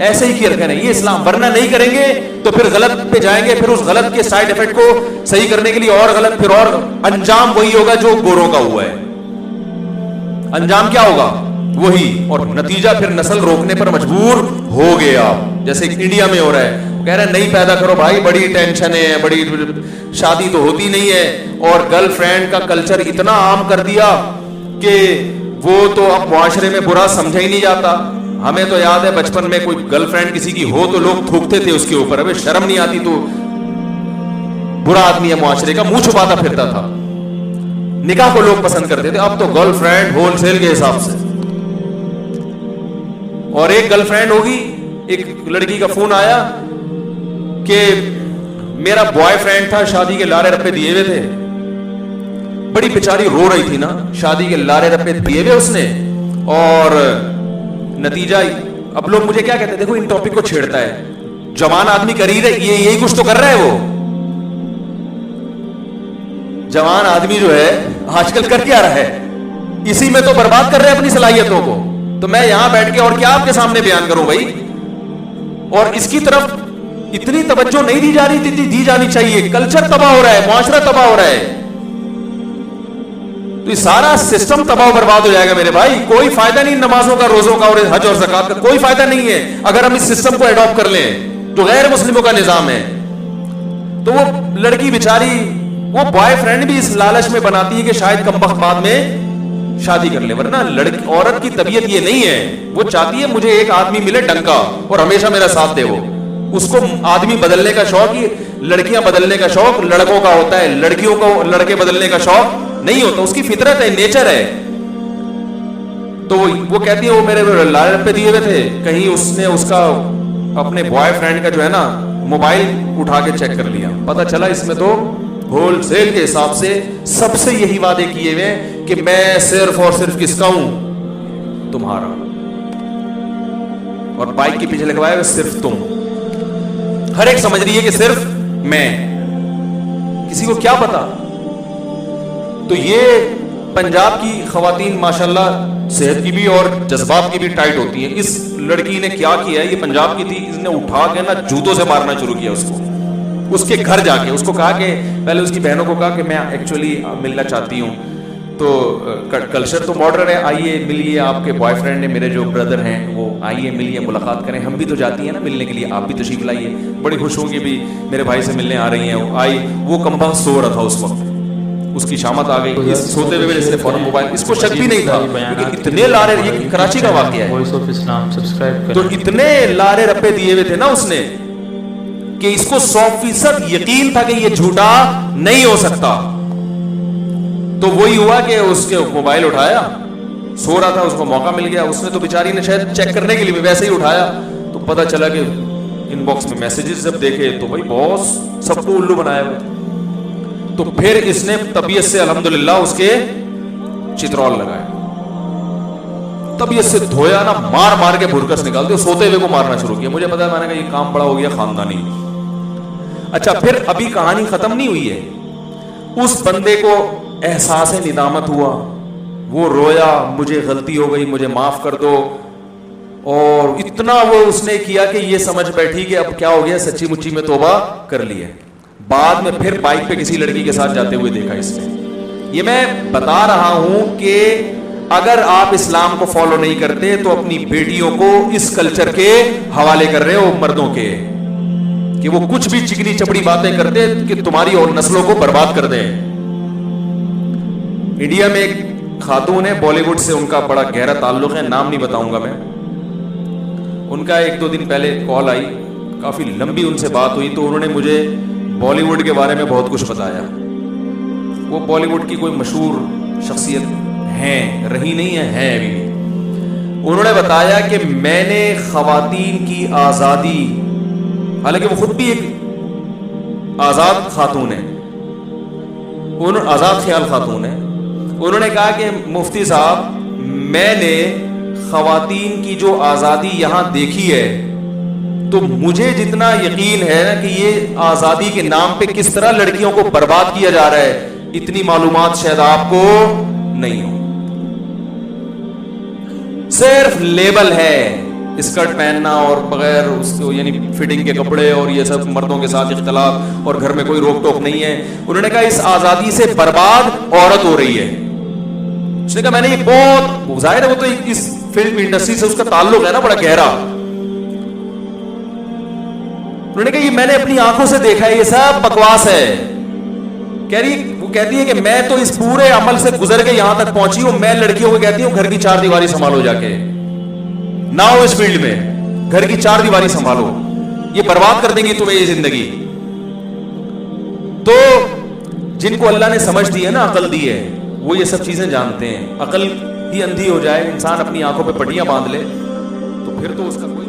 ऐसे ही किया रखना ये इस्लाम, वरना नहीं करेंगे तो फिर गलत पे जाएंगे, फिर उस गलत के साइड इफेक्ट को सही करने के लिए और गलत, फिर और अंजाम वही होगा जो गोरों का हुआ है। अंजाम क्या होगा? वही, और नतीजा फिर नस्ल रोकने पर मजबूर हो गए आप, जैसे इंडिया में हो रहा है। कह रहे हैं नहीं पैदा करो भाई, बड़ी टेंशन है, बड़ी शादी तो होती नहीं है, और गर्लफ्रेंड का कल्चर इतना आम कर दिया कि वो तो अब मुआशरे में बुरा समझा ही नहीं जाता। हमें तो याद है बचपन में कोई गर्लफ्रेंड किसी की हो तो लोग थूकते थे उसके ऊपर, अबे शर्म नहीं आती, तो बुरा आदमी है मुआशरे का, मुंह छुपाता फिरता था। निकाह को लोग पसंद करते थे, अब तो गर्लफ्रेंड होलसेल के हिसाब से। और एक गर्लफ्रेंड होगी, एक लड़की का फोन आया कि मेरा बॉयफ्रेंड था, शादी के लारे रप्पे दिए हुए थे। बड़ी बेचारी रो रही थी ना, शादी के लारे रप्पे दिए हुए उसने, और नतीजा अब लोग मुझे क्या कहते हैं, देखो इन टॉपिक को छेड़ता है, जवान आदमी कर ही रहे, ये यही कुछ तो कर रहा है। वो जवान आदमी जो है आजकल कर क्या रहा है, इसी में तो बर्बाद कर रहे हैं अपनी सलाहियतों को। तो मैं यहां बैठ के और क्या आपके सामने बयान करूं भाई। और इसकी तरफ इतनी तवज्जो नहीं दी जा रही थी, दी जानी चाहिए। कल्चर तबाह हो रहा है, मुआशरा तबाह हो रहा है, तो ये सारा सिस्टम तबाह बर्बाद हो जाएगा मेरे भाई। कोई फायदा नहीं नमाजों का, रोजों का और हज और ज़कात का, कोई फायदा नहीं है अगर हम इस सिस्टम को एडॉप्ट कर लें जो गैर मुस्लिमों का निजाम है। तो वो लड़की बेचारी, वो बॉयफ्रेंड भी इस लालच में बनाती है कि शायद कमबख्त बाद में शादी कर ले, वरना लड़की औरत की तबीयत ये नहीं है। वो चाहती है मुझे एक आदमी मिले डंका और हमेशा मेरा साथ दे। वो उसको आदमी बदलने का शौक, लड़कियां बदलने का शौक लड़कों का होता है, लड़कियों को लड़के बदलने का शौक नहीं होता। उसकी फितरत है, नेचर है। तो वो कहती है वो मेरे लारे पे दिए हुए थे, कहीं उसने उसका अपने बॉयफ्रेंड का जो है ना मोबाइल उठा के चेक कर लिया, पता चला इसमें तो होलसेल के हिसाब से सबसे यही वादे किए हुए कि मैं सिर्फ और सिर्फ किसका हूं, तुम्हारा, और बाइक के पीछे लगवाया हुआ सिर्फ तुम। हर एक समझ रही है कि सिर्फ मैं, किसी को क्या पता। तो ये पंजाब की खवातीन माशाल्लाह सेहत की भी और जज्बात की भी टाइट होती हैं। इस लड़की ने क्या किया, ये पंजाब की थी, इसने उठा के ना जूतों से मारना शुरू किया उसको। उसके घर जाके उसको कहा कि पहले उसकी बहनों को कहा कि मैं एक्चुअली मिलना चाहती हूँ, तो कल्चर तो मॉडर्न है, आइए मिलिए, आपके बॉयफ्रेंड ने मेरे जो ब्रदर हैं वो आइए मिलिए, मुलाकात करें, हम भी तो जाती हैं ना मिलने के लिए, आप भी तशरीफ लाइए, बड़ी खुश होंगी भी मेरे भाई से मिलने आ रही हैं। वो आई, वो कम्बख्त सो रहा था उस वक्त, उसकी शामत आ गई, सोते हुए इसने फौरन मोबाइल, इसको शक भी नहीं था क्योंकि इतने लारे, ये कराची का वाकया है, वॉइस ऑफ इस्लाम सब्सक्राइब, तो इतने लारे रप्पे दिए हुए थे ना उसने कि इसको 100% यकीन था कि ये झूठा नहीं हो सकता। तो वही हुआ कि उसके मोबाइल उठाया, सो रहा था, उसको मौका मिल गया, उसने तो बेचारी ने शायद चेक करने के लिए वैसे ही उठाया, तो पता चला कि इनबॉक्स में मैसेजेस जब देखे तो भाई बॉस सबको उल्लू बनाया हुआ। तो फिर इसने तबीयत से अल्हम्दुलिल्लाह उसके चित्रौल लगाया, तबीयत से धोया ना, मार मार के भुरकस निकाल दिया, सोते हुए को मारना शुरू किया। मुझे पता है, मैंने कहा ये काम बड़ा हो गया खानदानी। अच्छा, फिर अभी कहानी खत्म नहीं हुई है। उस बंदे को एहसास निदामत हुआ, वो रोया, मुझे गलती हो गई, मुझे माफ कर दो, और इतना वो उसने किया कि ये समझ बैठी कि अब क्या हो गया, सच्ची मुच्ची में तौबा कर ली है। बाद में फिर बाइक पे किसी लड़की के साथ जाते हुए देखा इसने। ये मैं बता रहा हूं कि अगर आप इस्लाम को फॉलो नहीं करते तो अपनी बेटियों को इस कल्चर के हवाले कर रहे हो, मर्दों के, कि वो कुछ भी चिकनी चपड़ी बातें करते कि तुम्हारी और नस्लों को बर्बाद कर दें। इंडिया में एक खातून है, बॉलीवुड से उनका बड़ा गहरा ताल्लुक है, नाम नहीं बताऊंगा मैं। उनका 1-2 दिन पहले कॉल आई, काफी लंबी उनसे बात हुई, तो उन्होंने मुझे बॉलीवुड के बारे में बहुत कुछ बताया। वो बॉलीवुड की कोई मशहूर शख्सियत हैं, रही नहीं है अभी भी। उन्होंने बताया कि मैंने खवातीन की आज़ादी, हालांकि वो खुद भी एक आज़ाद खातून है, आज़ाद ख्याल खातून है, उन्होंने कहा कि मुफ्ती साहब, मैंने खवातीन की जो आज़ादी यहाँ देखी है, तो मुझे जितना यकीन है ना कि ये आज़ादी के नाम पे किस तरह लड़कियों को बर्बाद किया जा रहा है, इतनी मालूमात शायद आपको नहीं हो। सिर्फ लेबल है, स्कर्ट पहनना और बगैर उसको यानी फिटिंग के कपड़े और ये सब, मर्दों के साथ इख्तलाफ और घर में कोई रोक टोक नहीं है। उन्होंने कहा इस आजादी से बर्बाद औरत हो रही है। उसने कहा मैंने ये बहुत, जाहिर है वो तो इस फिल्म इंडस्ट्री से उसका ताल्लुक है ना बड़ा गहरा। उन्होंने कहा ये मैंने अपनी आंखों से देखा है, ये सब बकवास है। वो कहती है कि मैं तो इस पूरे अमल से गुजर के यहां तक पहुंची हूं। मैं लड़कियों को कहती हूं घर की चार दीवारी संभालो, जाके ना हो इस फील्ड में, घर की चार दीवारी संभालो, ये बर्बाद कर देंगी तुम्हें ये जिंदगी। तो जिनको अल्लाह ने समझ दी है ना, अकल दी है, वो ये सब चीजें जानते हैं। अकल ही अंधी हो जाए, इंसान अपनी आंखों पे पट्टियां बांध ले, तो फिर तो उसका कोई